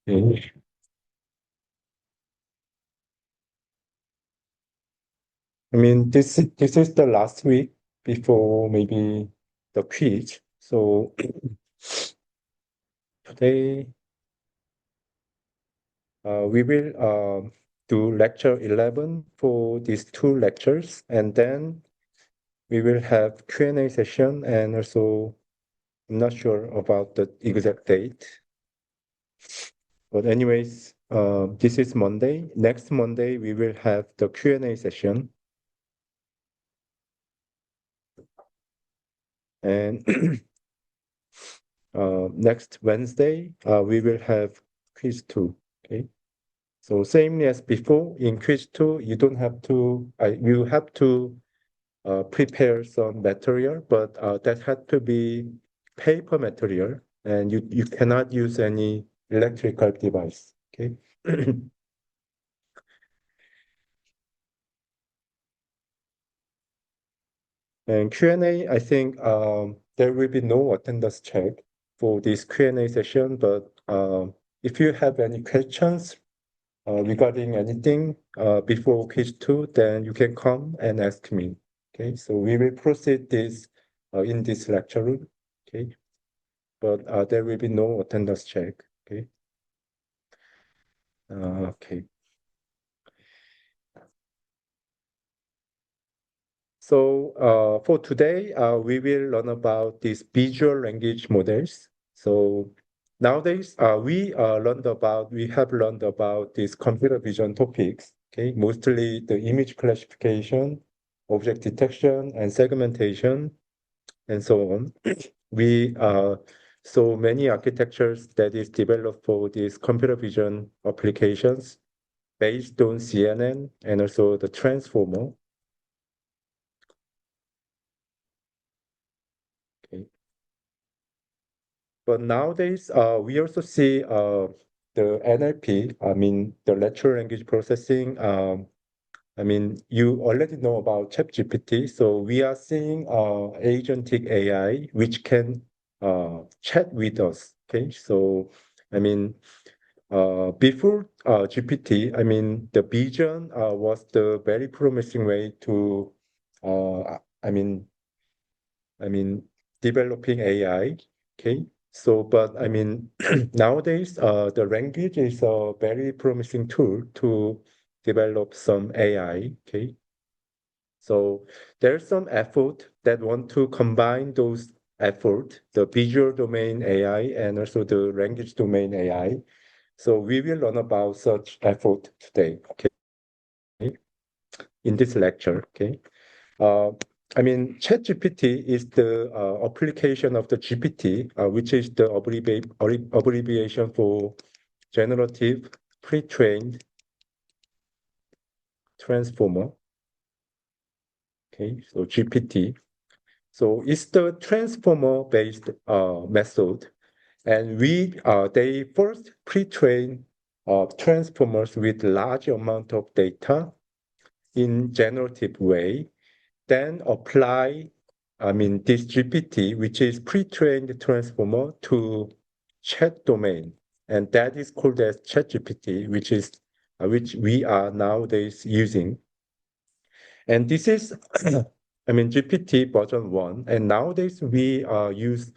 Okay. This is the last week before maybe the quiz. So today we will do lecture 11 for these two lectures, and then we will have Q&A session, and also I'm not sure about the exact date. But anyways, this is Monday. Next Monday, we will have the Q&A session. And next Wednesday, we will have quiz 2. Okay. So same as before, in quiz 2, you don't have to, you have to prepare some material, but that had to be paper material, and you cannot use any electrical device. Okay. And Q&A, I think there will be no attendance check for this Q&A session, but if you have any questions regarding anything before quiz 2, then you can come and ask me. Okay, so we will proceed this in this lecture room. Okay, but there will be no attendance check. Okay. Okay. So for today, we will learn about these visual language models. So nowadays, we have learned about these computer vision topics. Okay, mostly the image classification, object detection, and segmentation, and so on. We so many architectures that is developed for these computer vision applications based on CNN and also the transformer. Okay. But nowadays, we also see the NLP, the natural language processing. You already know about ChatGPT. So we are seeing agentic AI, which can chat with us. Okay. So, I mean, before GPT, the Vision was the very promising way to, I mean, I mean, developing AI. Okay. So, but nowadays, the language is a very promising tool to develop some AI. Okay. So there's some effort that want to combine those effort, the visual domain AI and also the language domain AI. So we will learn about such effort today. Okay. In this lecture. Okay. Uh, ChatGPT is the application of the GPT, which is the abbreviation for Generative Pre-trained Transformer. Okay, so GPT. So it's the transformer-based method, and they first pre-train transformers with large amount of data in generative way, then apply, this GPT, which is pre-trained transformer to chat domain, and that is called as ChatGPT, which we are nowadays using. And this is, GPT version 1, and nowadays we use,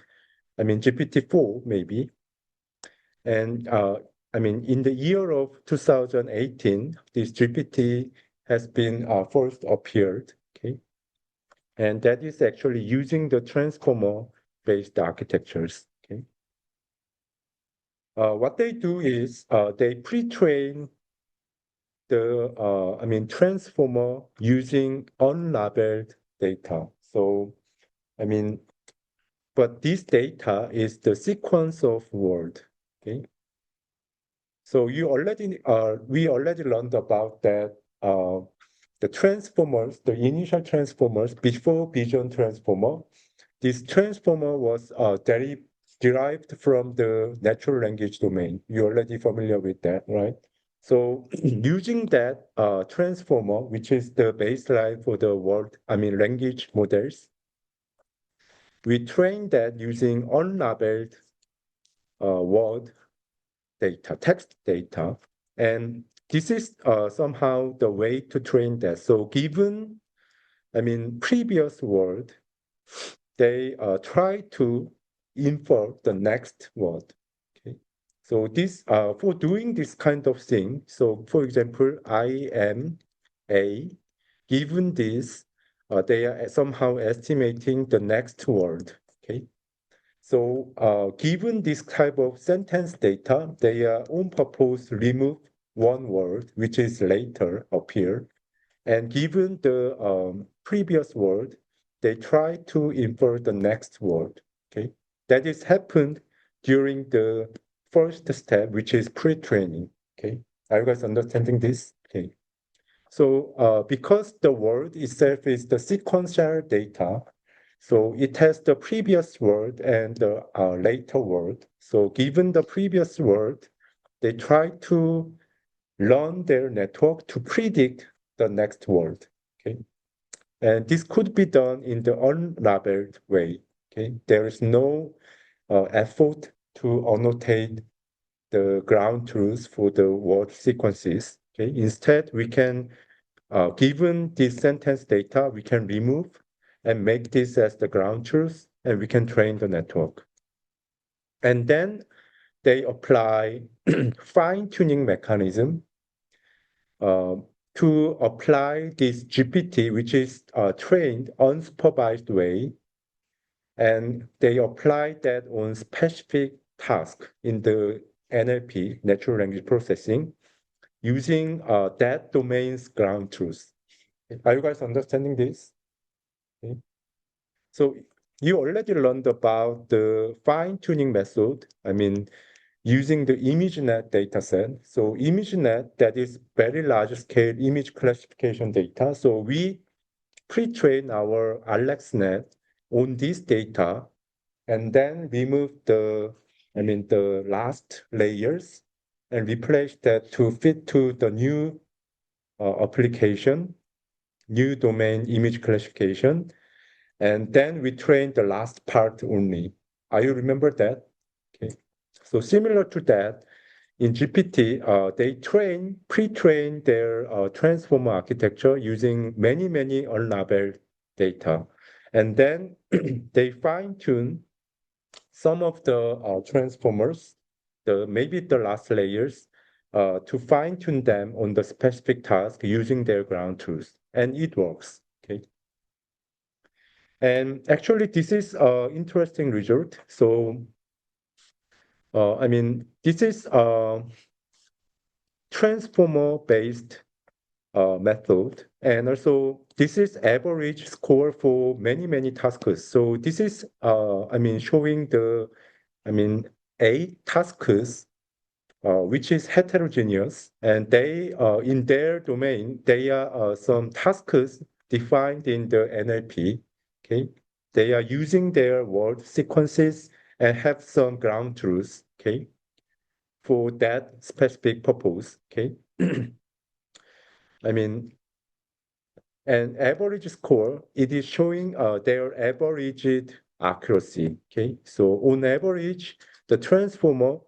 GPT-4 maybe. And in the year of 2018, this GPT has been first appeared. Okay. And that is actually using the transformer-based architectures. Okay. What they do is they pre-train the transformer using unlabeled data. So, but this data is the sequence of word. Okay. So we already learned about that. The transformers, the initial transformers before Vision transformer, this transformer was derived from the natural language domain. You're already familiar with that, right? So using that transformer, which is the baseline for the language models, we train that using unlabeled word data, text data. And this is somehow the way to train that. So given, previous word, they try to infer the next word. Okay. So this for doing this kind of thing. So for example, I am a. Given this, they are somehow estimating the next word. Okay. So given this type of sentence data, they are on purpose remove one word which is later appear, and given the previous word, they try to infer the next word. Okay, that is happened during the first step, which is pre-training. Okay, are you guys understanding this? Okay, so because the word itself is the sequential data, so it has the previous word and the later word. So given the previous word, they try to learn their network to predict the next word. Okay, and this could be done in the unlabeled way. Okay, there is no effort to annotate the ground truth for the word sequences. Okay, instead we can, given this sentence data, we can remove and make this as the ground truth, and we can train the network. And then they apply fine-tuning mechanism uh, to apply this GPT, which is trained unsupervised way, and they apply that on specific task in the NLP, natural language processing, using that domain's ground truth. Are you guys understanding this? Okay. So you already learned about the fine-tuning method. Using the ImageNet dataset. So ImageNet, that is very large-scale image classification data. So we pre-train our AlexNet on this data, and then remove the last layers and replace that to fit to the new application, new domain image classification. And then we train the last part only. Are you remember that? Okay. So similar to that, in GPT, they pre-train their transformer architecture using many unlabeled data. And then they fine-tune some of the transformers, maybe the last layers, to fine-tune them on the specific task using their ground truth. And it works. Okay. And actually, this is an interesting result. So, this is a transformer-based method. And also, this is average score for many tasks. So this is, showing eight tasks, which is heterogeneous. And they, in their domain, they are some tasks defined in the NLP. Okay, they are using their word sequences and have some ground truths. Okay, for that specific purpose. Okay, I mean, and average score, it is showing their average accuracy. Okay, so on average, the transformer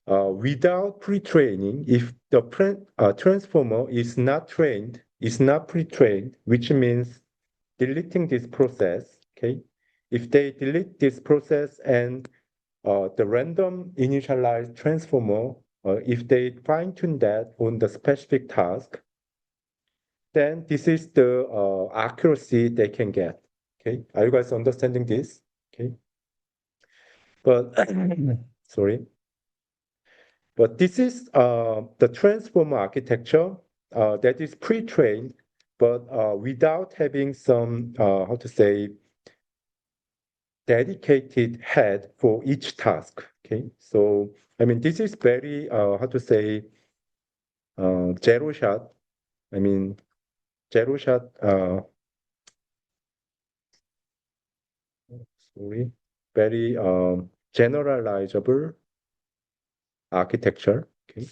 without pre-training, if the transformer is not pre-trained, which means deleting this process, okay? If they delete this process and the random initialized transformer, if they fine-tune that on the specific task, then this is the accuracy they can get, okay? Are you guys understanding this? Okay. But, sorry. But this is the transformer architecture that is pre-trained, but without having some, how to say, dedicated head for each task. Okay, so this is very, how to say, zero shot. I mean, zero shot. Sorry, very generalizable architecture. Okay,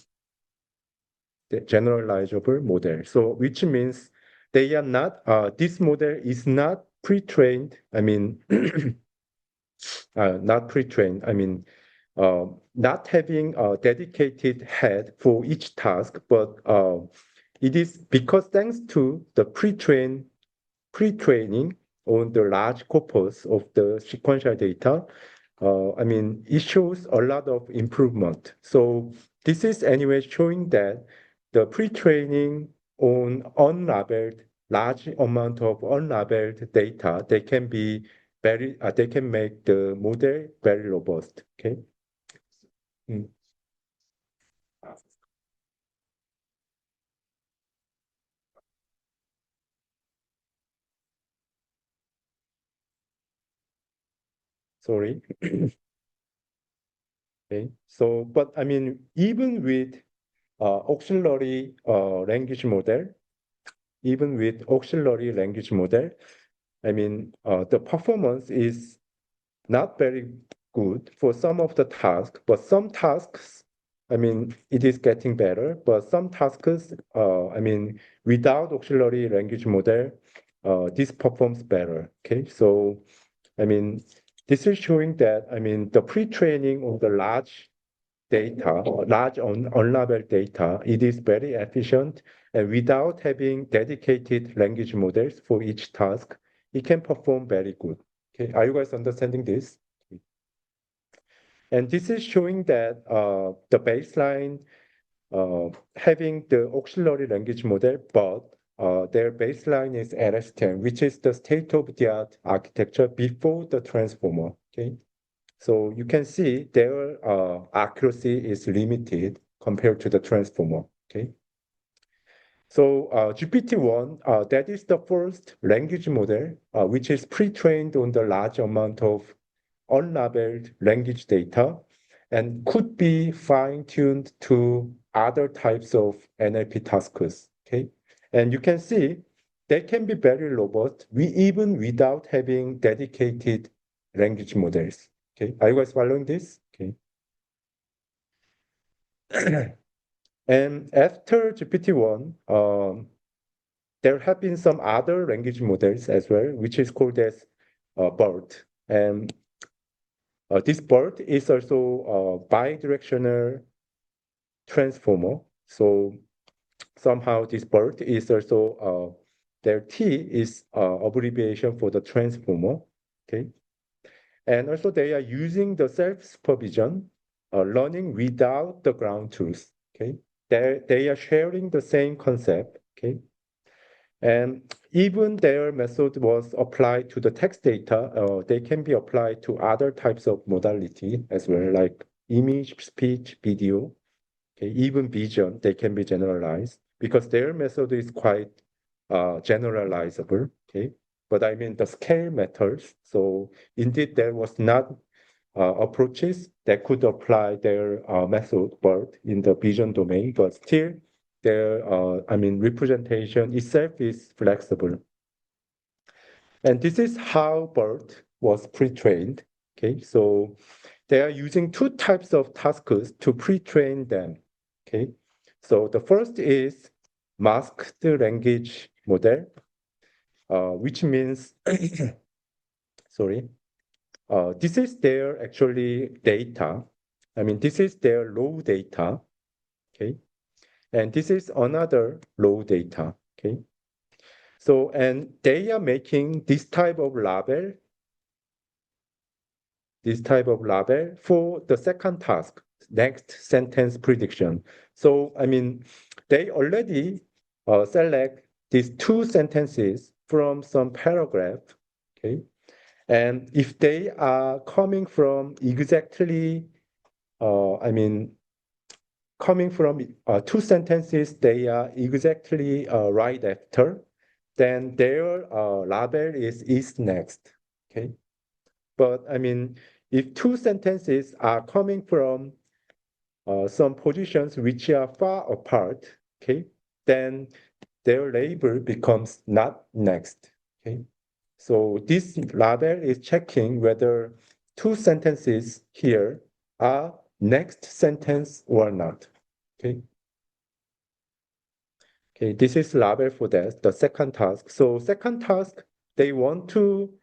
the generalizable model. So which means they are not, this model is not pre-trained. Not pre-trained. not having a dedicated head for each task, but it is because thanks to the pre-training on the large corpus of the sequential data, it shows a lot of improvement. So this is anyway showing that the pre-training on unlabeled, large amount of unlabeled data, they can make the model very robust. Okay. Mm. Sorry. Okay. So, but even with auxiliary language model, even with auxiliary language model, the performance is not very good for some of the tasks, but some tasks, it is getting better, but some tasks, without auxiliary language model, this performs better. Okay, so, I mean, this is showing that, the pre-training on the large data, large unlabeled data, it is very efficient. And without having dedicated language models for each task, it can perform very good. Okay, are you guys understanding this? And this is showing that the baseline having the auxiliary language model, but their baseline is LS10, which is the state-of-the-art architecture before the transformer. Okay, so you can see their accuracy is limited compared to the transformer. Okay, so GPT-1, that is the first language model which is pre-trained on the large amount of unlabeled language data and could be fine-tuned to other types of NLP tasks. Okay, and you can see they can be very robust, even without having dedicated language models. Okay, are you guys following this? Okay. And after GPT-1, there have been some other language models as well, which is called as BERT. And this BERT is also a bidirectional transformer. So somehow this BERT is also, their T is abbreviation for the transformer. Okay. And also they are using the self-supervision, learning without the ground truth. Okay. They are sharing the same concept. Okay. And even their method was applied to the text data, they can be applied to other types of modality as well, like image, speech, video, okay, even vision, they can be generalized because their method is quite generalizable, okay? But the scale matters. So indeed, there was not approaches that could apply their method but in the vision domain, but still their representation itself is flexible. And this is how BERT was pre-trained. Okay, so they are using two types of tasks to pre-train them. Okay, so the first is masked language model, which means sorry, this is their actually data. This is their raw data. Okay, and this is another raw data. Okay, so and they are making this type of label for the second task, next sentence prediction. So, they already select these two sentences from some paragraph, okay? And if they are coming from exactly, coming from two sentences, they are exactly right after, then their label is next, okay? But if two sentences are coming from some positions which are far apart, okay, then their label becomes not next, okay. So this label is checking whether two sentences here are next sentence or not, okay. Okay, this is label for that, the second task. So second task, they want to,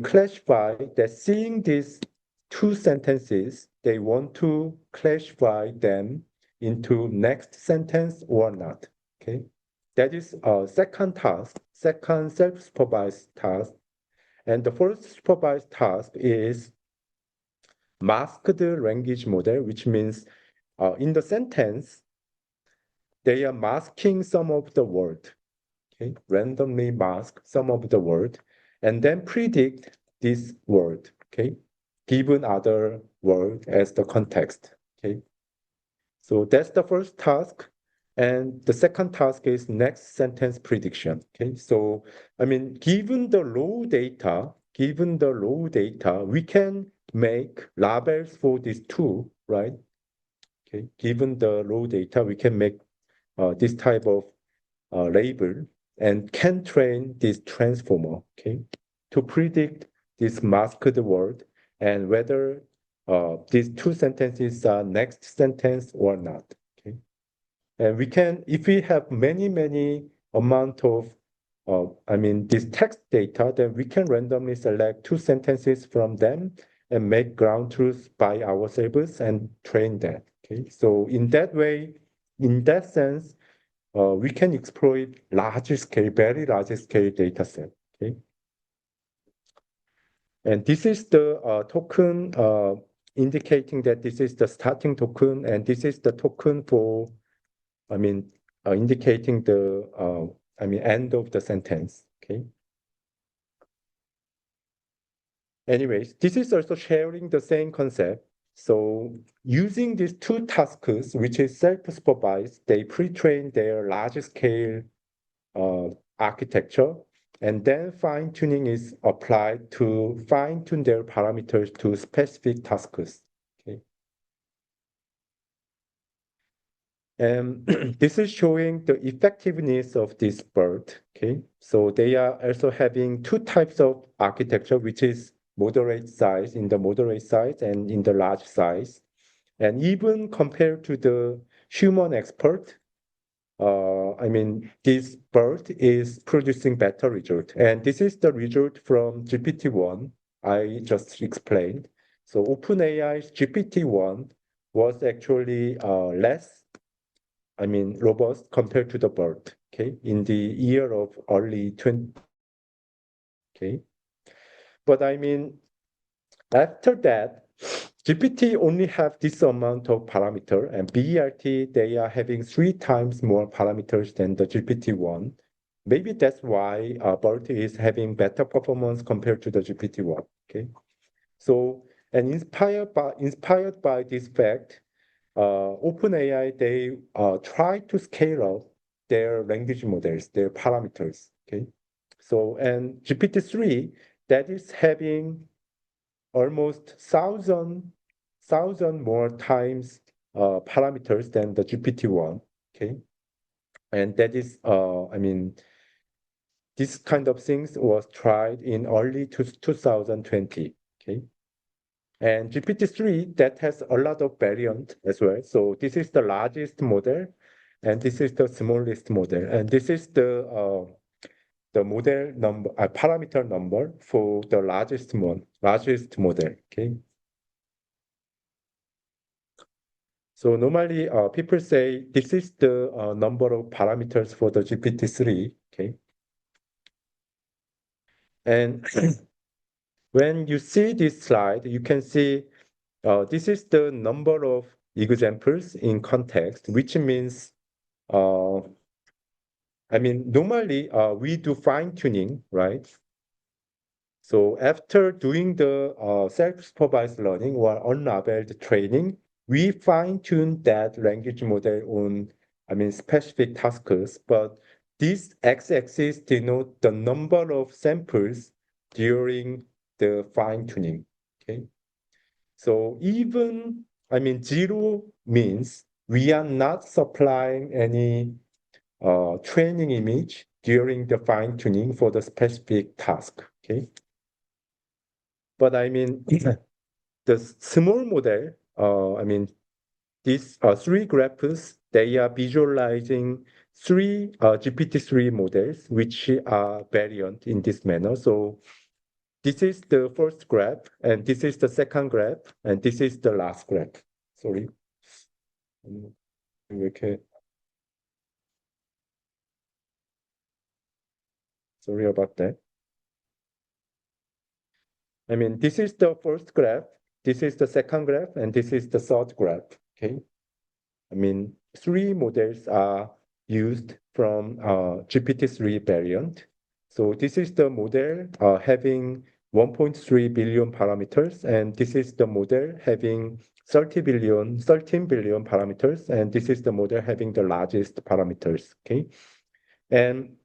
classify that seeing this two sentences, they want to classify them into next sentence or not. Okay, that is a second task, second self-supervised task. And the first supervised task is masked language model, which means in the sentence, they are masking some of the word, okay? Randomly mask some of the word, and then predict this word, okay? Given other word as the context, okay? So that's the first task. And the second task is next sentence prediction, okay? So, I mean, given the raw data, we can make labels for these two, right? Okay, given the raw data, we can make this type of label and can train this transformer, okay, to predict this masked word and whether these two sentences are next sentence or not. Okay, and we can, if we have many amount of, this text data, then we can randomly select two sentences from them and make ground truth by ourselves and train that. Okay, so in that way, in that sense, we can exploit large scale, very large scale data set. Okay, and this is the token indicating that this is the starting token, and this is the token for, I mean, indicating the, end of the sentence. Okay. Anyways, this is also sharing the same concept. So using these two tasks, which is self-supervised, they pre-train their large-scale architecture, and then fine-tuning is applied to fine-tune their parameters to specific tasks. Okay. And this is showing the effectiveness of this BERT. Okay, so they are also having two types of architecture, which is moderate size, in the moderate size and in the large size. And even compared to the human expert, this BERT is producing better result. And this is the result from GPT-1 I just explained. So OpenAI's GPT-1 was actually less, robust compared to the BERT, okay, in the year of early 20, okay. But after that, GPT only have this amount of parameter, and BERT, they are having 3 times more parameters than the GPT-1. Maybe that's why BERT is having better performance compared to the GPT-1, okay. So, and inspired by this fact, OpenAI, they try to scale up their language models, their parameters, okay? So, and GPT-3, that is having almost thousand more times parameters than the GPT-1, okay? And that is, this kind of things was tried in early 2020, okay? And GPT-3, that has a lot of variant as well. So this is the largest model, and this is the smallest model. And this is the model number, parameter number for the largest model, okay? So normally people say this is the number of parameters for the GPT-3, okay? And when you see this slide, you can see this is the number of examples in context, which means, normally we do fine tuning, right? So after doing the self-supervised learning or unlabeled training, we fine tune that language model on, specific tasks. But this x-axis denote the number of samples during the fine tuning. Okay. So even, zero means we are not supplying any training image during the fine tuning for the specific task. Okay. But the small model, these 3 graphs, they are visualizing 3 GPT-3 models, which are variant in this manner. So this is the first graph, and this is the second graph, and this is the last graph. Sorry. 이렇게 sorry about that. I mean, this is the first graph, this is the second graph, and this is the third graph. Okay. I mean, three models are used from GPT-3 variant. So this is the model having 1.3 billion parameters, and this is the model having 13 billion parameters, and this is the model having the largest parameters. Okay. And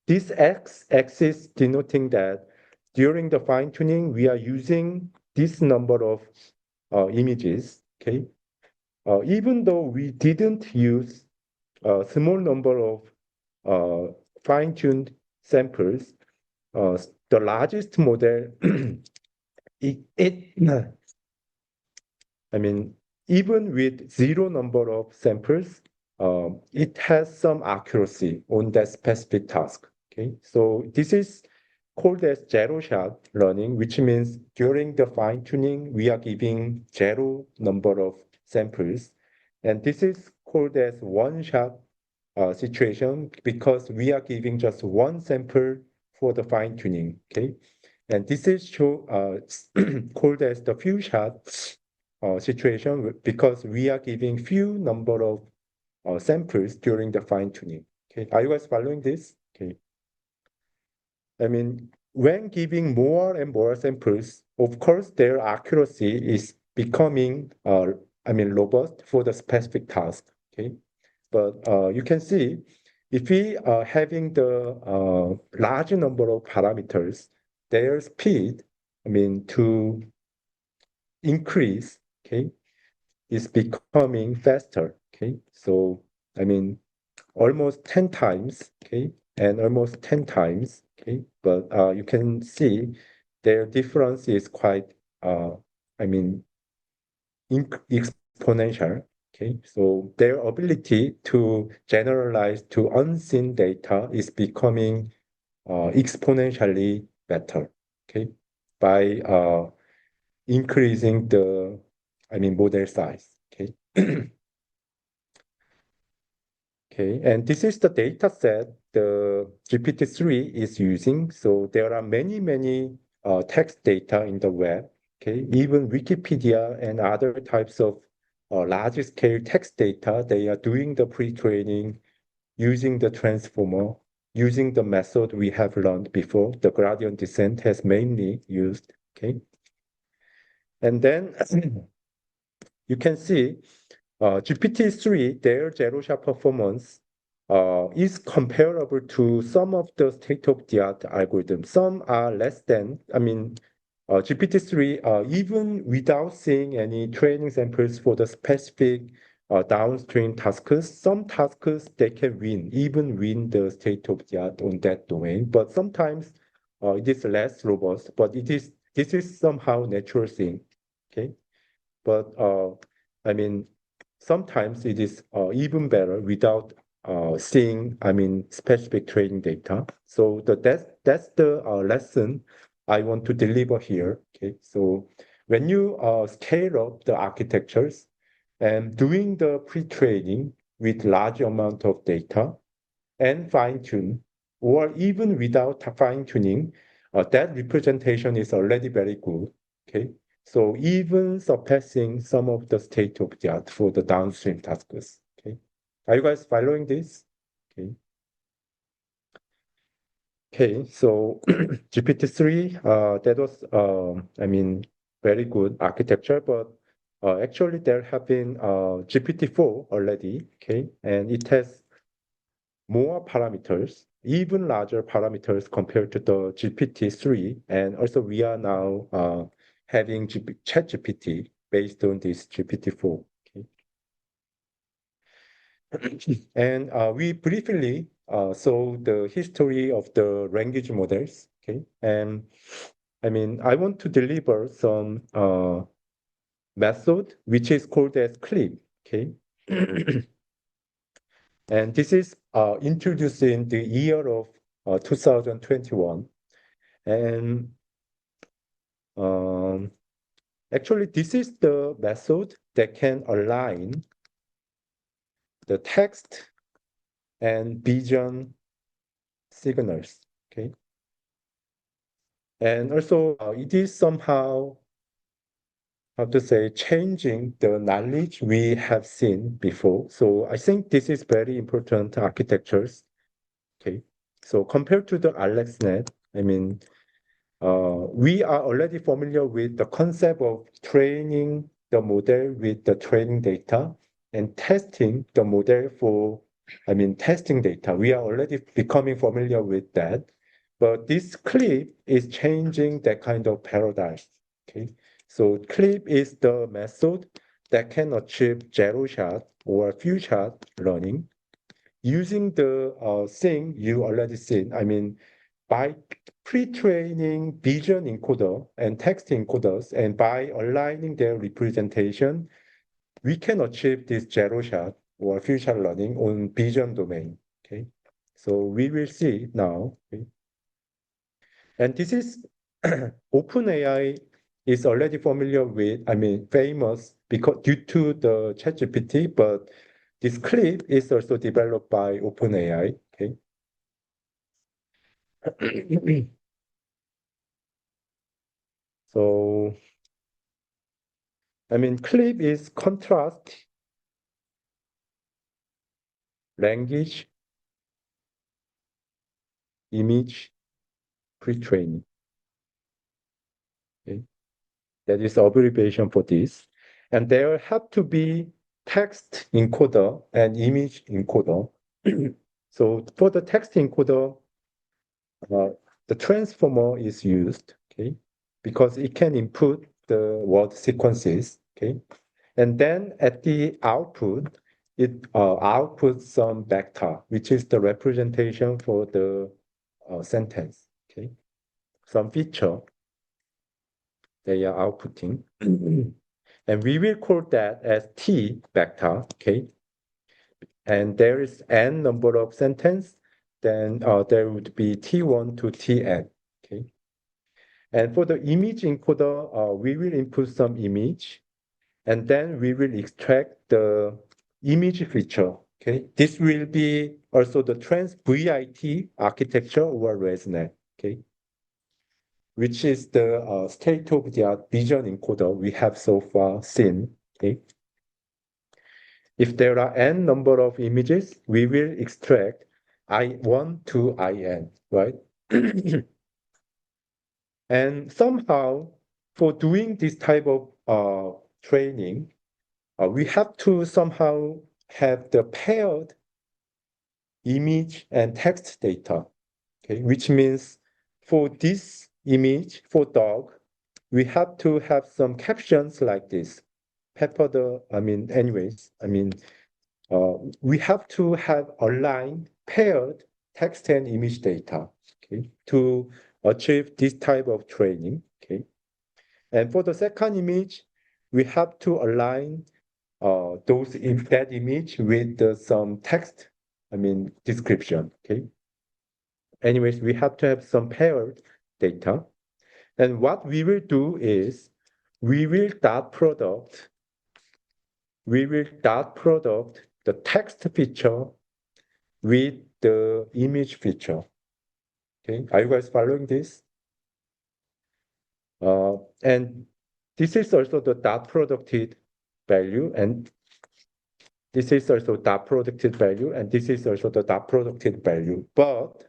this x-axis denoting that during the fine-tuning, we are using this number of images, okay? Even though we didn't use a small number of fine-tuned samples, the largest model, it I mean, even with zero number of samples, it has some accuracy on that specific task. Okay, so this is called as zero-shot learning, which means during the fine-tuning, we are giving zero number of samples, and this is called as one-shot situation because we are giving just one sample for the fine-tuning. Okay, and this is called as the few-shot situation because we are giving few number of samples during the fine tuning. Okay, are you guys following this? Okay, I mean, when giving more and more samples, of course, their accuracy is becoming, robust for the specific task. Okay, but you can see if we are having the large number of parameters, their speed, to increase, okay, is becoming faster. Okay, so I mean almost 10 times, okay, and almost 10 times, okay, but you can see their difference is quite, I mean, exponential. Okay, so their ability to generalize to unseen data is becoming exponentially better. Okay, by increasing the, model size. Okay. Okay, and this is the data set the GPT-3 is using. So there are many, many text data in the web. Okay, even Wikipedia and other types of large scale text data, they are doing the pre-training using the transformer, using the method we have learned before. The gradient descent has mainly used. Okay, and then you can see GPT-3, their zero-shot performance is comparable to some of the state-of-the-art algorithms. Some are less than, GPT-3, even without seeing any training samples for the specific downstream tasks, some tasks they can win, even win the state-of-the-art on that domain. But sometimes it is less robust, but this is somehow natural thing. Okay. But sometimes it is even better without seeing, specific training data. So that's the lesson I want to deliver here. Okay, so when you scale up the architectures and doing the pre-training with large amount of data and fine-tune, or even without fine-tuning, that representation is already very good. Okay, so even surpassing some of the state of the art for the downstream tasks. Okay, are you guys following this? Okay. Okay, so GPT-3, that was, very good architecture, but actually there have been GPT-4 already, okay, and it has more parameters, even larger parameters compared to the GPT-3. And also we are now having ChatGPT based on this GPT-4. Okay. And we briefly saw the history of the language models. Okay. And I want to deliver some method which is called as CLIP. Okay. And this is introduced in the year of 2021. And Um, Actually, this is the method that can align the text and vision signals. Okay. And also, it is somehow, how to say, changing the knowledge we have seen before. So I think this is very important architectures. Okay. So compared to the AlexNet, I mean, we are already familiar with the concept of training the model with the training data and testing the model for, I mean, testing data. We are already becoming familiar with that. But this clip is changing that kind of paradigm. Okay. So clip is the method that can achieve zero shot or few shot learning using the thing you already seen. I mean, by pre-training vision encoder and text encoders, and by aligning their representation, we can achieve this zero shot or few shot learning on vision domain. Okay, so we will see now. Okay? And this is OpenAI is already familiar with, I mean, famous because due to the ChatGPT, but this clip is also developed by OpenAI. Okay. So, I mean, clip is contrast, language, image, pre-training. Okay. That is abbreviation for this. And there have to be text encoder and image encoder. So for the text encoder, uh, the transformer is used, okay, because it can input the word sequences, okay, and then at the output, it outputs some vector, which is the representation for the sentence, okay, some feature they are outputting, and we will call that as T vector, okay, and there is n number of sentence, then there would be T1 to Tn, okay. And for the image encoder, we will input some image, and then we will extract the image feature. Okay, this will be also the trans VIT architecture or ResNet. Okay, which is the state-of-the-art vision encoder we have so far seen. Okay, if there are n number of images, we will extract I1 to IN, right? And somehow, for doing this type of training, we have to somehow have the paired image and text data, okay? Which means for this image, for dog, we have to have some captions like this. We have to have aligned paired text and image data, okay, to achieve this type of training, okay. And for the second image, we have to align that image with some text, description, okay. Anyways, we have to have some paired data. And what we will do is we will dot product the text feature with the image feature. Okay, are you guys following this? And this is also the dot producted value, and this is also dot producted value, and this is also the dot producted value. But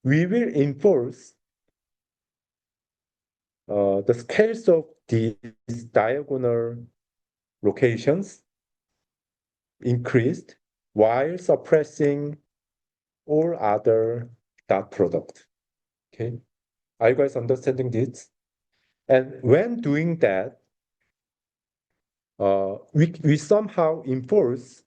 we will enforce the scales of these diagonal locations increased while suppressing all other dot product. Okay, are you guys understanding this? And when doing that, we somehow enforce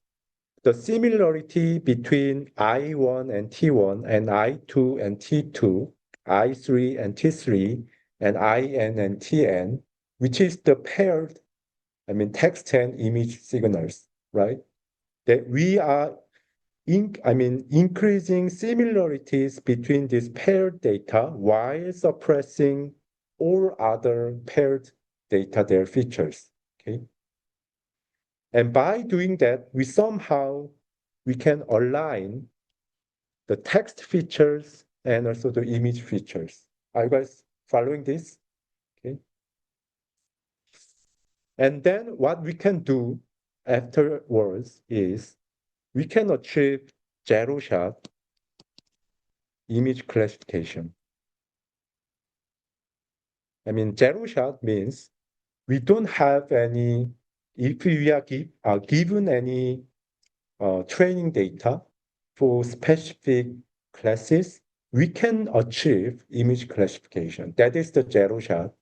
the similarity between I1 and T1 and I2 and T2, I3 and T3, and IN and TN, which is the paired, text and image signals, right? That we are increasing similarities between this paired data while suppressing all other paired data, their features. Okay. And by doing that, we can align the text features and also the image features. Are you guys following this? Okay. And then what we can do afterwards is we can achieve zero shot image classification. I mean, zero shot means we don't have any, if we are given any training data for specific classes, we can achieve image classification. That is the zero shot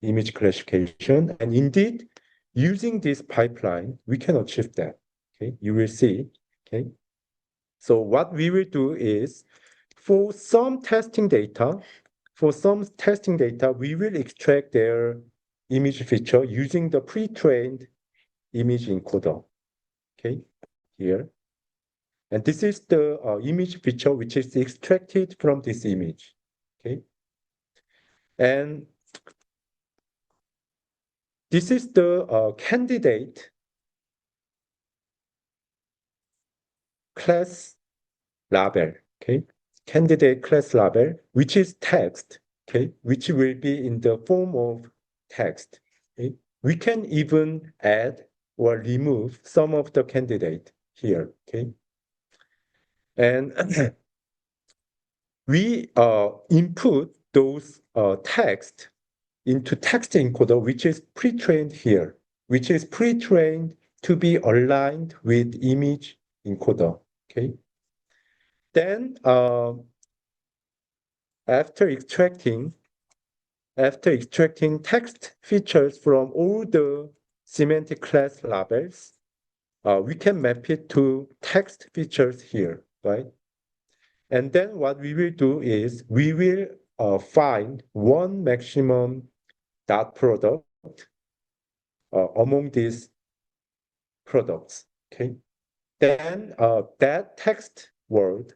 image classification. And indeed, using this pipeline, we can achieve that. Okay, you will see. Okay. So what we will do is for some testing data, we will extract their image feature using the pre-trained image encoder. Okay, here. And this is the image feature which is extracted from this image. Okay. And this is the candidate class label. Okay. Candidate class label, which is text. Okay. Which will be in the form of text. Okay. We can even add or remove some of the candidate here. Okay. And we input those text into text encoder, which is pre-trained here, which is pre-trained to be aligned with image encoder. Okay. Then after extracting text features from all the semantic class labels, we can map it to text features here, right? And then what we will do is we will find one maximum dot product among these products. Okay. Then that text word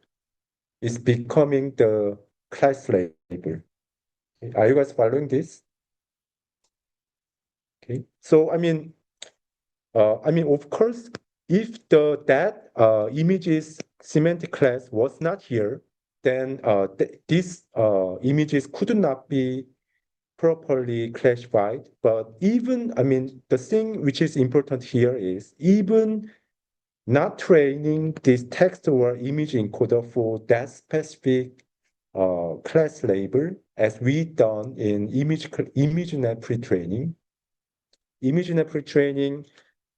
is becoming the class label. Okay. Are you guys following this? Okay. So of course, if that images semantic class was not here, then these images could not be properly classified. But the thing which is important here is even not training this text or image encoder for that specific class label, as we done in ImageNet pre-training. ImageNet pre-training,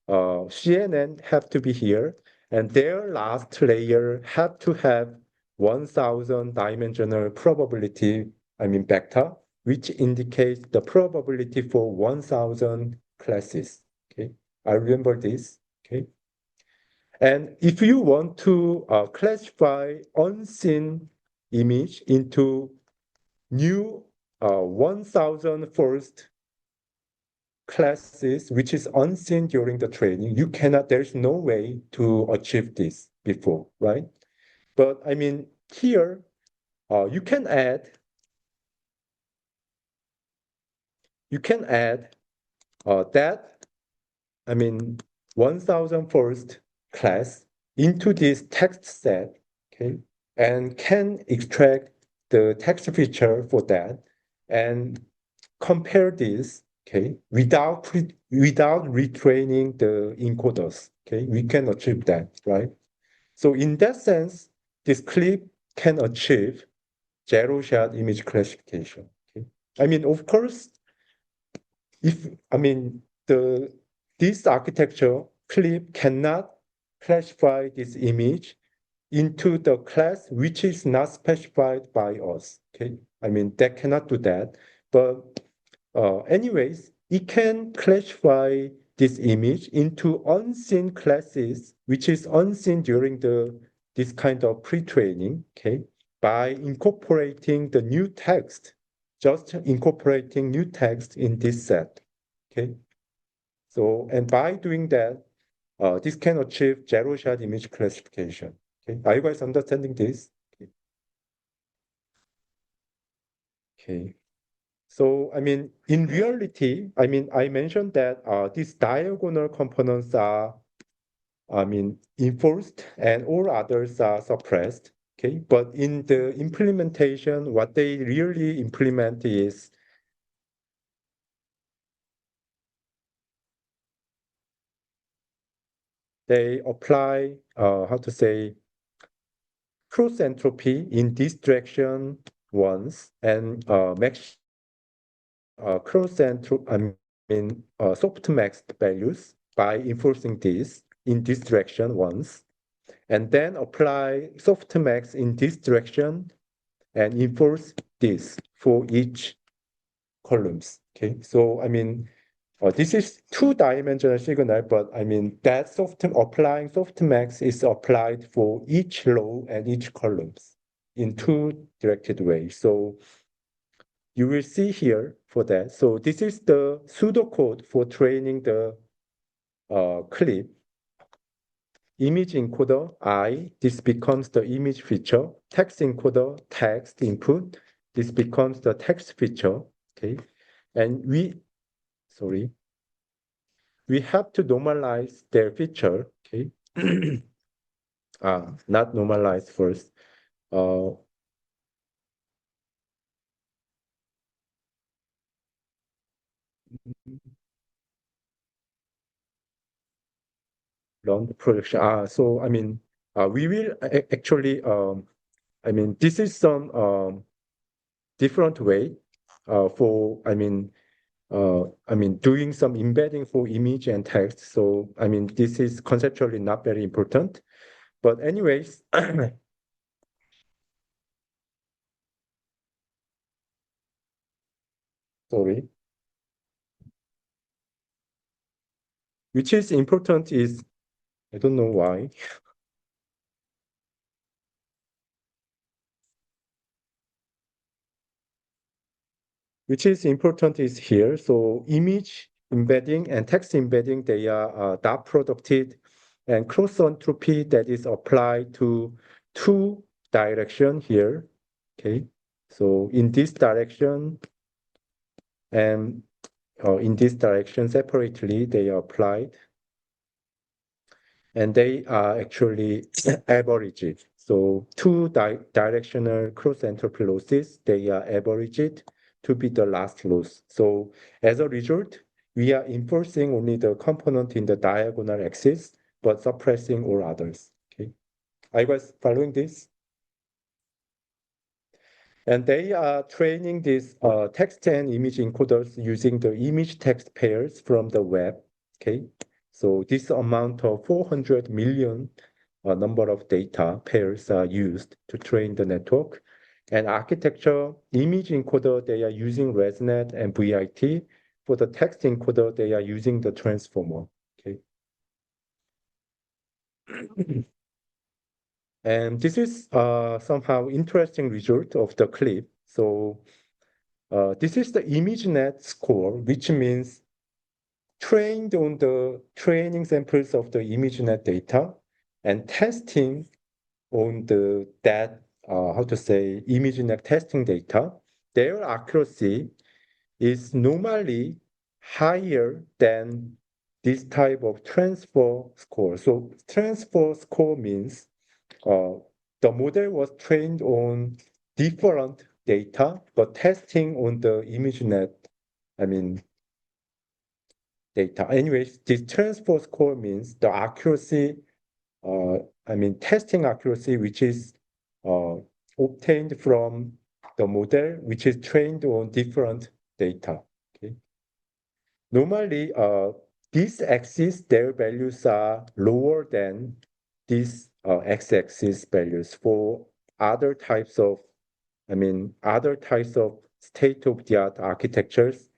CNN have to be here, and their last layer have to have 1,000 dimensional probability, vector, which indicates the probability for 1,000 classes. Okay, I remember this. Okay, and if you want to classify unseen image into new 1,000 first classes, which is unseen during the training, there's no way to achieve this before, right? But here, you can add that, 1,000 first class into this text set, okay, and can extract the text feature for that and compare this, okay, without retraining the encoders, okay, we can achieve that, right? So in that sense, this clip can achieve zero-shot image classification. Okay? Of course, if the this architecture clip cannot classify this image into the class which is not specified by us. Okay, that cannot do that. But anyways, it can classify this image into unseen classes, which is unseen during this kind of pre-training. Okay, by incorporating the new text, just incorporating new text in this set. Okay, so and by doing that, this can achieve zero-shot image classification. Okay, are you guys understanding this? Okay. Okay. So, I mean, in reality, I mean, I mentioned that these diagonal components are, I mean, enforced and all others are suppressed. Okay, but in the implementation, what they really implement is they apply, how to say, cross entropy in this direction once and max cross entropy, I mean, softmax values by enforcing this in this direction once, and then apply softmax in this direction and enforce this for each columns. Okay, so I mean, this is two-dimensional signal, but I mean that applying softmax is applied for each row and each columns in two directed ways. So you will see here for that. So this is the pseudocode for training the clip. Image encoder, I, this becomes the image feature. Text encoder, text input, this becomes the text feature. Okay, and sorry, we have to normalize their feature. Okay, not normalize first. Uh, Run the projection. So I mean, we will actually. I mean, this is some different way for. I mean, doing some embedding for image and text. So I mean, this is conceptually not very important. But anyways, sorry. Which is important is I don't know why. Which is important is here. So image embedding and text embedding, they are dot producted and cross entropy that is applied to two direction here. Okay. So in this direction and in this direction separately, they are applied and they are actually averaged. So two directional cross entropy losses, they are averaged to be the last loss. So as a result, we are enforcing only the component in the diagonal axis, but suppressing all others. Okay, I was following this. And they are training these text and image encoders using the image text pairs from the web. Okay, so this amount of 400 million number of data pairs are used to train the network. And architecture, image encoder, they are using ResNet and VIT. For the text encoder, they are using the transformer. Okay. And this is somehow interesting result of the clip. So this is the ImageNet score, which means trained on the training samples of the ImageNet data and testing on the that how to say ImageNet testing data. Their accuracy is normally higher than this type of transfer score. So transfer score means uh, the model was trained on different data, but testing on the ImageNet, I mean, data. Anyways, this transfer score means the accuracy, uh, I mean, testing accuracy, which is uh, obtained from the model, which is trained on different data. Okay. Normally, this axis, their values are lower than these x-axis values for other types of, I mean, other types of state-of-the-art architectures.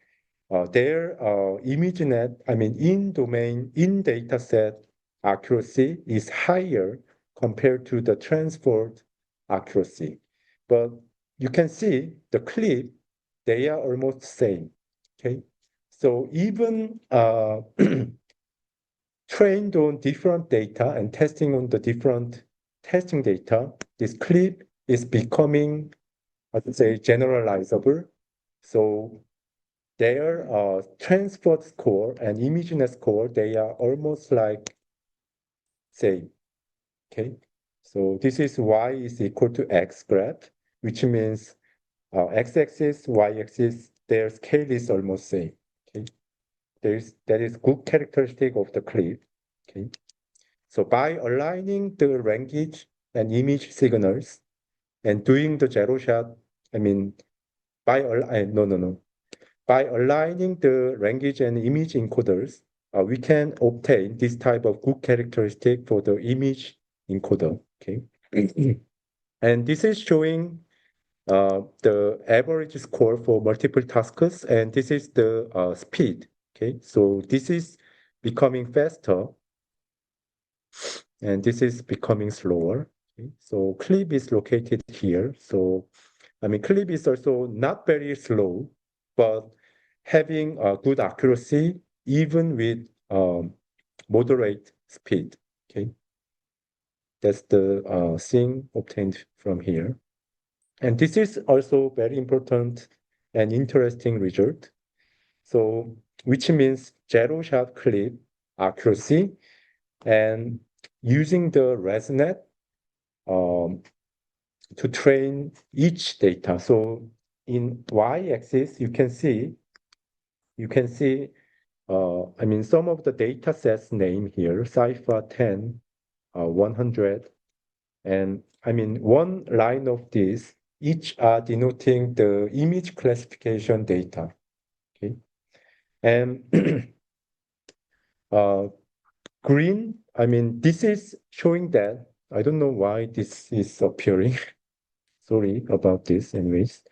Their ImageNet, I mean, in domain, in dataset accuracy is higher compared to the transferred accuracy. But you can see the clip, they are almost same. Okay. So even trained on different data and testing on the different testing data, this clip is becoming, I would say, generalizable. So their transport score and imageness score, they are almost like same. Okay. So this is y is equal to x graph, which means x-axis, y-axis, their scale is almost same. Okay. That is good characteristic of the clip. Okay. So by aligning the language and image signals and doing the zero shot, I mean, no. By aligning the language and image encoders, we can obtain this type of good characteristic for the image encoder. Okay. And this is showing the average score for multiple tasks, and this is the speed. Okay, so this is becoming faster, and this is becoming slower. Okay? So clip is located here. So I mean, clip is also not very slow, but having a good accuracy even with moderate speed. Okay, that's the thing obtained from here. And this is also very important and interesting result. So, which means zero shot clip accuracy and using the ResNet um, to train each data. So in y-axis, you can see, I mean, some of the data sets name here, Cypher 10, 100, and I mean, one line of this, each are denoting the image classification data. Okay, and uh, green, I mean, this is showing that I don't know why this is appearing. Sorry about this, anyways.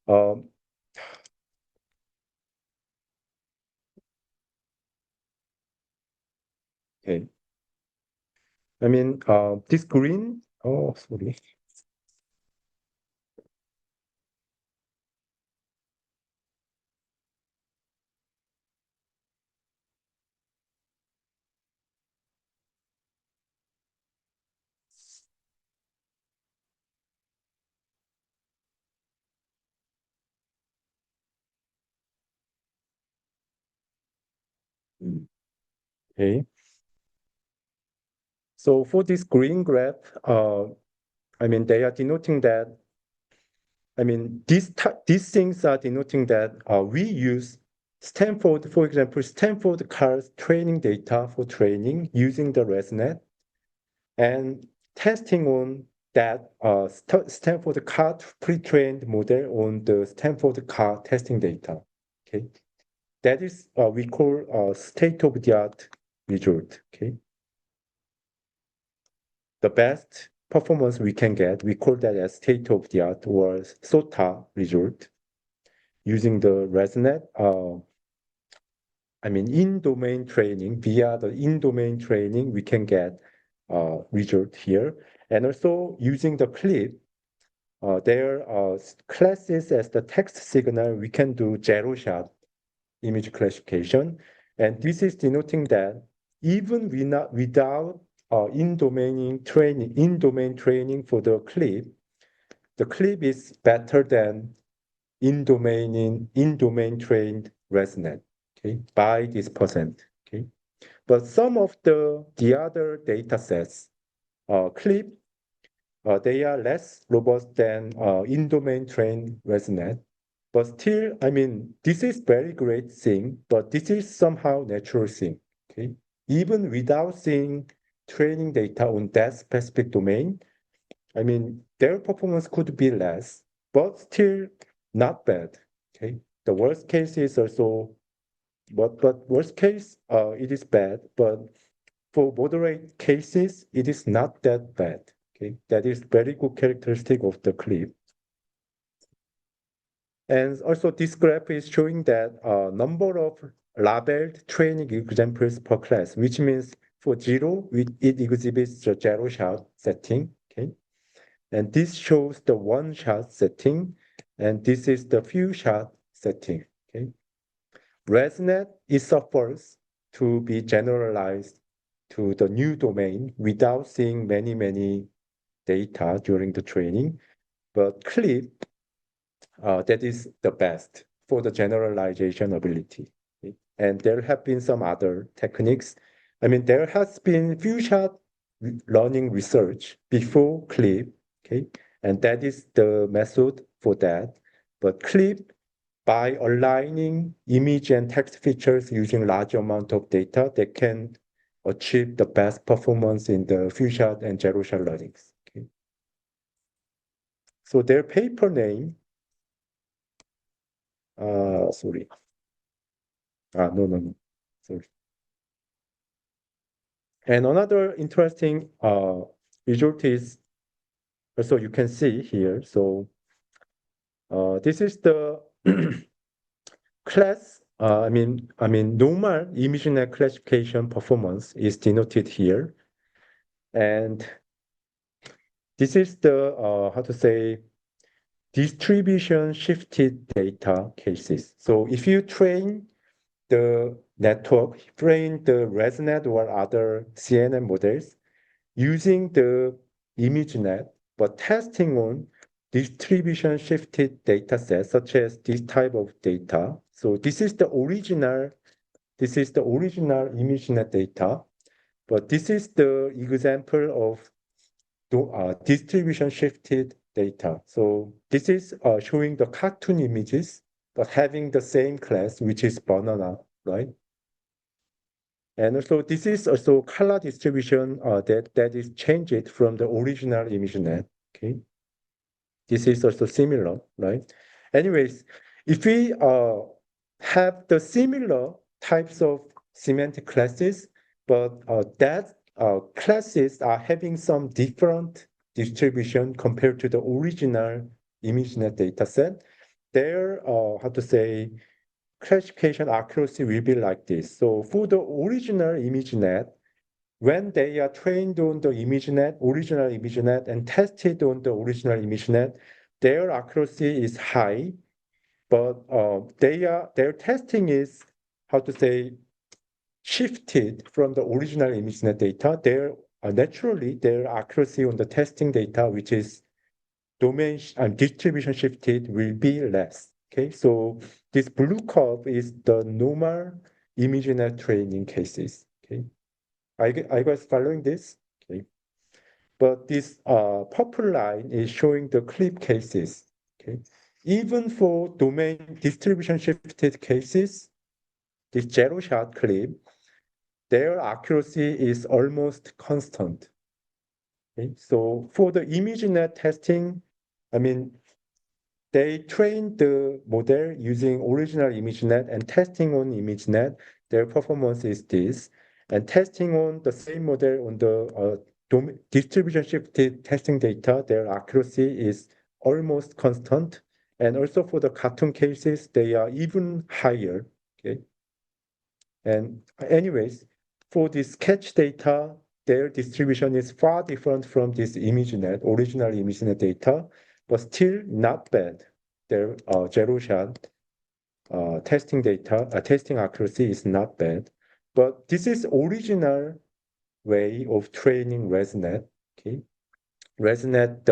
Um, okay, I mean, this green. Oh, sorry. Mm. Okay. So for this green graph, I mean, they are denoting that, I mean, these things are denoting that we use Stanford, for example, Stanford cars training data for training using the ResNet and testing on that Stanford car pre-trained model on the Stanford car testing data. Okay, that is we call state-of-the-art result. Okay, the best performance we can get, we call that as state-of-the-art or SOTA result using the ResNet. I mean, in-domain training, via the in-domain training, we can get result here. And also using the clip, their classes as the text signal, we can do zero shot image classification. And this is denoting that even without in-domain training for the clip is better than in-domain trained ResNet, okay, by this percent, okay. But some of the other data sets, clip, they are less robust than in-domain trained ResNet. But still, I mean, this is very great thing, but this is somehow natural thing, okay. Even without seeing training data on that specific domain, I mean, their performance could be less, but still not bad. Okay. The worst case is also, but worst case, it is bad. But for moderate cases, it is not that bad. Okay. That is very good characteristic of the clip. And also this graph is showing that number of labeled training examples per class, which means for zero, it exhibits the zero shot setting. Okay. And this shows the one shot setting, and this is the few shot setting. Okay. ResNet is supposed to be generalized to the new domain without seeing many data during the training. But Clip, that is the best. for the generalization ability. Okay? And there have been some other techniques. I mean, there has been few-shot learning research before CLIP, okay? And that is the method for that. But CLIP, by aligning image and text features using large amount of data, they can achieve the best performance in the few-shot and zero-shot learnings. Okay? So their paper name, sorry. No. Sorry. And another interesting result is also you can see here. So this is the class. Normal ImageNet classification performance is denoted here, and this is the how to say distribution shifted data cases. So if you train the network, train the ResNet or other CNN models using the ImageNet, but testing on distribution shifted data sets such as this type of data. So this is the original ImageNet data, but this is the example of distribution shifted data. So this is showing the cartoon images, but having the same class, which is banana, right? And also this is also color distribution that is changed from the original ImageNet. Okay, this is also similar, right? Anyways, if we have the similar types of semantic classes, but that classes are having some different distribution compared to the original ImageNet dataset, their how to say classification accuracy will be like this. So for the original ImageNet, when they are trained on the original ImageNet, and tested on the original ImageNet, their accuracy is high, but their testing is, how to say, shifted from the original ImageNet data. Naturally, their accuracy on the testing data, which is domain and distribution shifted, will be less. Okay, so this blue curve is the normal ImageNet training cases. Okay, are you guys following this? Okay, but this purple line is showing the clip cases. Okay, even for domain distribution shifted cases, this zero shot clip, their accuracy is almost constant. Okay, so for the ImageNet testing, I mean, they trained the model using original ImageNet, and testing on ImageNet, their performance is this. And testing on the same model on the distribution shifted testing data, their accuracy is almost constant. And also for the cartoon cases, they are even higher. Okay. And anyways, for the sketch data, their distribution is far different from this ImageNet, original ImageNet data, but still not bad. Their zero shot testing data, testing accuracy is not bad. But this is original way of training ResNet. Okay, ResNet,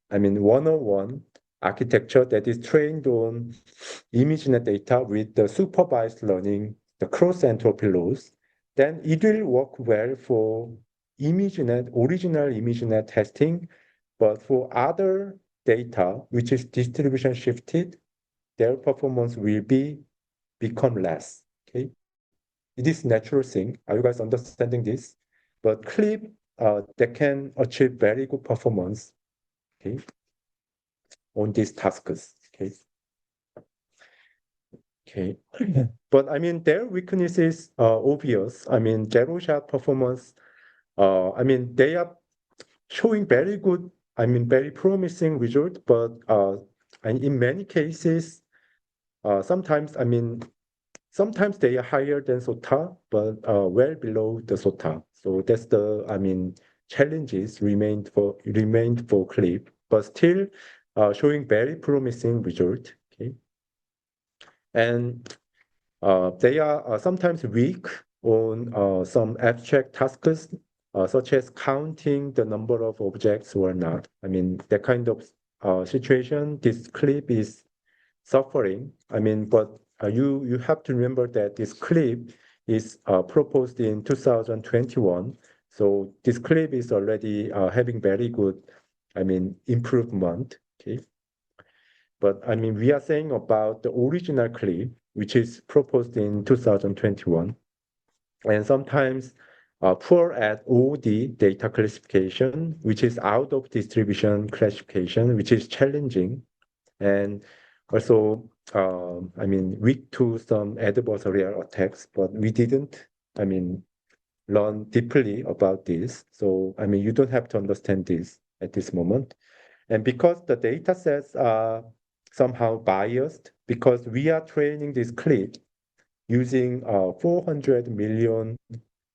101 architecture that is trained on ImageNet data with the supervised learning, the cross entropy laws, then it will work well for ImageNet, original ImageNet testing. But for other data, which is distribution shifted, their performance will become less. Okay, it is natural thing. Are you guys understanding this? But clip, they can achieve very good performance. Okay, on these tasks. Okay. Okay. But I mean, their weakness is obvious. I mean, zero shot performance, they are showing very good, very promising result, but and in many cases, sometimes they are higher than SOTA, but well below the SOTA. So that's the, challenges remained for CLIP, but still showing very promising result. Okay. And they are sometimes weak on some abstract tasks, such as counting the number of objects or not. I mean, that kind of situation, this clip is suffering. I mean, but you have to remember that this clip is proposed in 2021. So this clip is already having very good, I mean, improvement. Okay. But I mean, we are saying about the original clip, which is proposed in 2021. And sometimes poor at OD data classification, which is out of distribution classification, which is challenging. And also, I mean, weak to some adversarial attacks, but we didn't, I mean, learn deeply about this. So, I mean, you don't have to understand this at this moment. And because the data sets are somehow biased, because we are training this clip using 400 million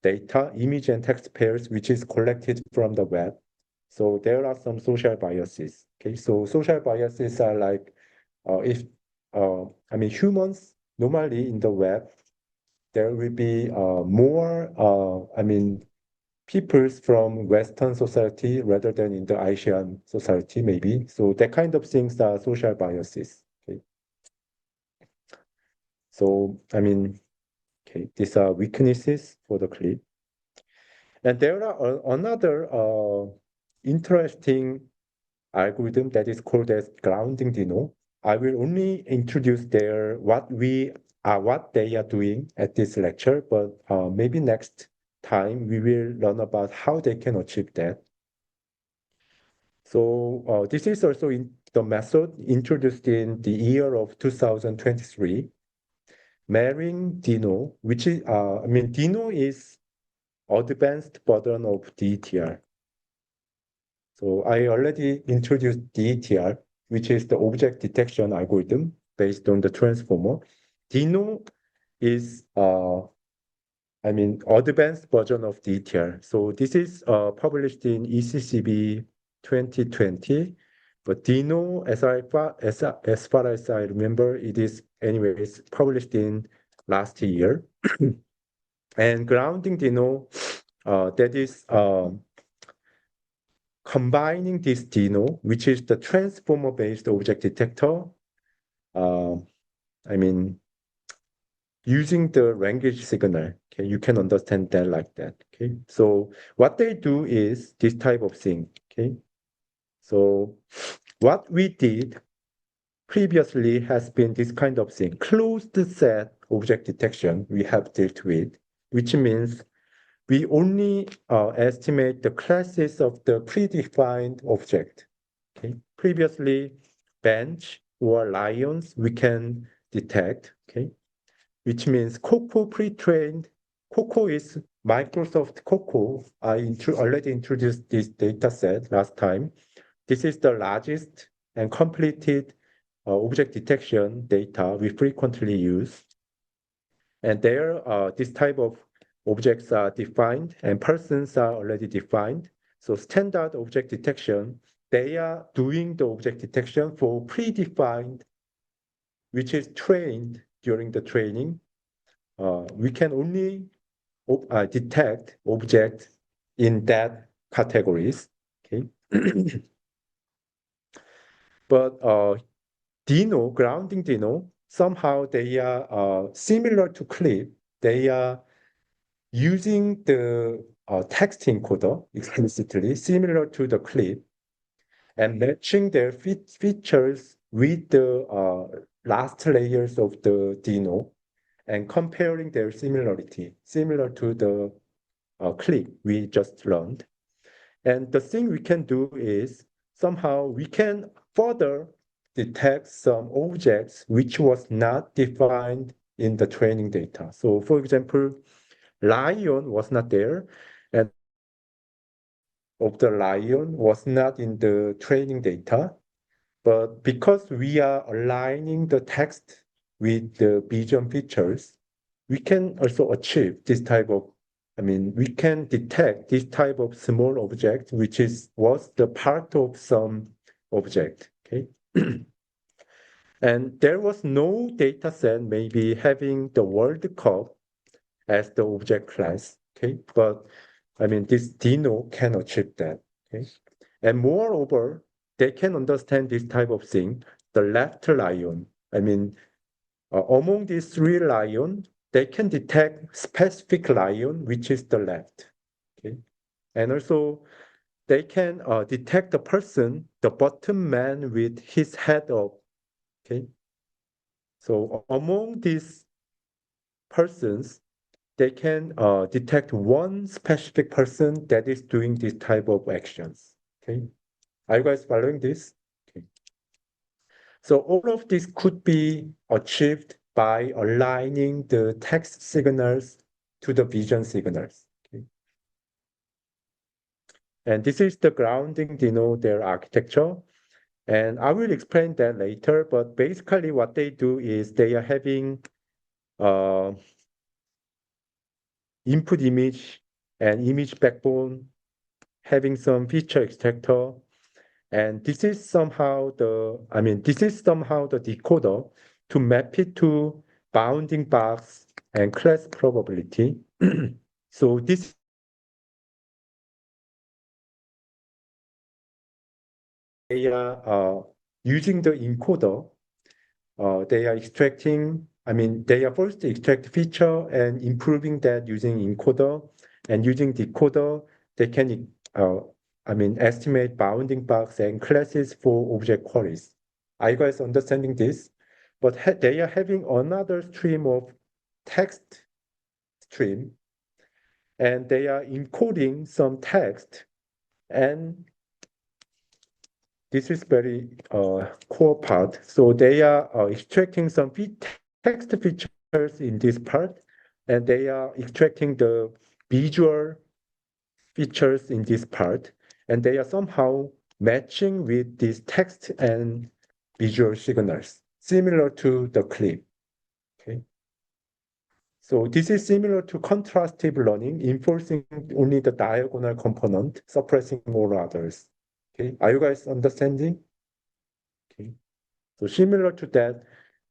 data, image and text pairs, which is collected from the web. So there are some social biases. Okay, so social biases are like if I mean humans normally in the web, there will be more I mean peoples from Western society rather than in the Asian society, maybe. So that kind of things are social biases. Okay. So I mean, okay, these are weaknesses for the clip. And there are another interesting algorithm that is called as grounding Dino. I will only introduce their what they are doing at this lecture, but maybe next time we will learn about how they can achieve that. So this is also in the method introduced in the year of 2023. Marrying Dino, which is I mean Dino is advanced version of DETR. So I already introduced DETR, which is the object detection algorithm based on the transformer. Dino is, I mean, advanced version of DETR. So this is published in ECCB 2020. But Dino, as far as I remember, it is anyways published in last year. And grounding Dino, that is combining this Dino, which is the transformer-based object detector, uh, I mean, using the language signal, okay, you can understand that like that, okay? So what they do is this type of thing, okay? So what we did previously has been this kind of thing, closed set object detection we have dealt with, which means we only estimate the classes of the predefined object. Okay. Previously, bench or lions we can detect. Okay, which means Coco pre-trained. Coco is Microsoft Coco. Already introduced this data set last time. This is the largest and completed object detection data we frequently use. And there, this type of objects are defined and persons are already defined. So standard object detection, they are doing the object detection for predefined, which is trained during the training. We can only detect objects in that categories. Okay. But Dino, grounding Dino, somehow they are similar to CLIP. They are using the text encoder explicitly, similar to the clip, and matching their features with the last layers of the Dino and comparing their similarity, similar to the clip we just learned. And the thing we can do is somehow we can further detect some objects which was not defined in the training data. So for example, lion was not there, and of the lion was not in the training data. But because we are aligning the text with the vision features, we can also achieve this type of, I mean, we can detect this type of small object, which was the part of some object, okay? And there was no data set maybe having the World Cup as the object class, okay? But I mean, this Dino can achieve that, okay? And moreover, they can understand this type of thing, the left lion. I mean, among these three lions, they can detect specific lion, which is the left. Okay, and also they can detect the person, the bottom man with his head up. Okay, so among these persons, they can detect one specific person that is doing this type of actions. Okay, are you guys following this? Okay. So all of this could be achieved by aligning the text signals to the vision signals. Okay. And this is the grounding, their architecture. And I will explain that later, but basically what they do is they are having uh, input image and image backbone, having some feature extractor. And this is somehow the decoder to map it to bounding box and class probability. So this they are using the encoder. They are they are first extract feature and improving that using encoder, and using decoder, they can estimate bounding box and classes for object queries. Are you guys understanding this? But they are having another stream of text stream, and they are encoding some text, and this is very core part. So they are extracting some text features in this part, and they are extracting the visual features in this part, and they are somehow matching with these text and visual signals, similar to the clip. Okay. So this is similar to contrastive learning, enforcing only the diagonal component, suppressing all others. Okay. Are you guys understanding? Okay. So similar to that,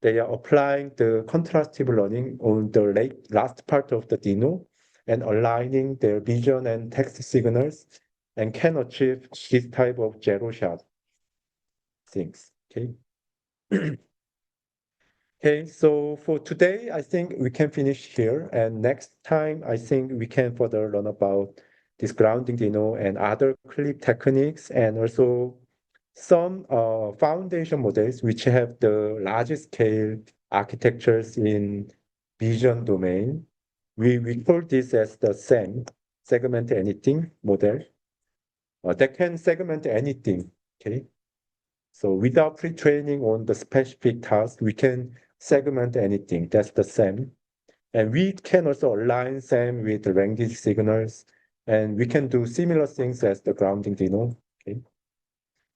they are applying the contrastive learning on the last part of the Dino and aligning their vision and text signals, and can achieve this type of zero shot things. Okay. Okay, so for today, I think we can finish here. And next time, I think we can further learn about this grounding Dino and other clip techniques, and also some foundation models which have the large scale architectures in vision domain. We call this as the SAM, segment anything model, that can segment anything. Okay. So without pre-training on the specific task, we can segment anything. That's the SAM. And we can also align SAM with the language signals. And we can do similar things as the grounding Dino. Okay.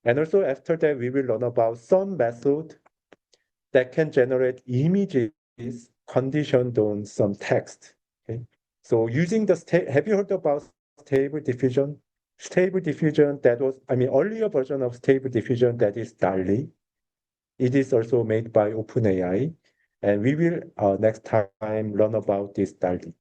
And also after that, we will learn about some method that can generate images conditioned on some text. Okay. So using have you heard about stable diffusion? Stable diffusion, that was, earlier version of stable diffusion, that is DALL-E. It is also made by OpenAI. And we will next time learn about this DALL-E.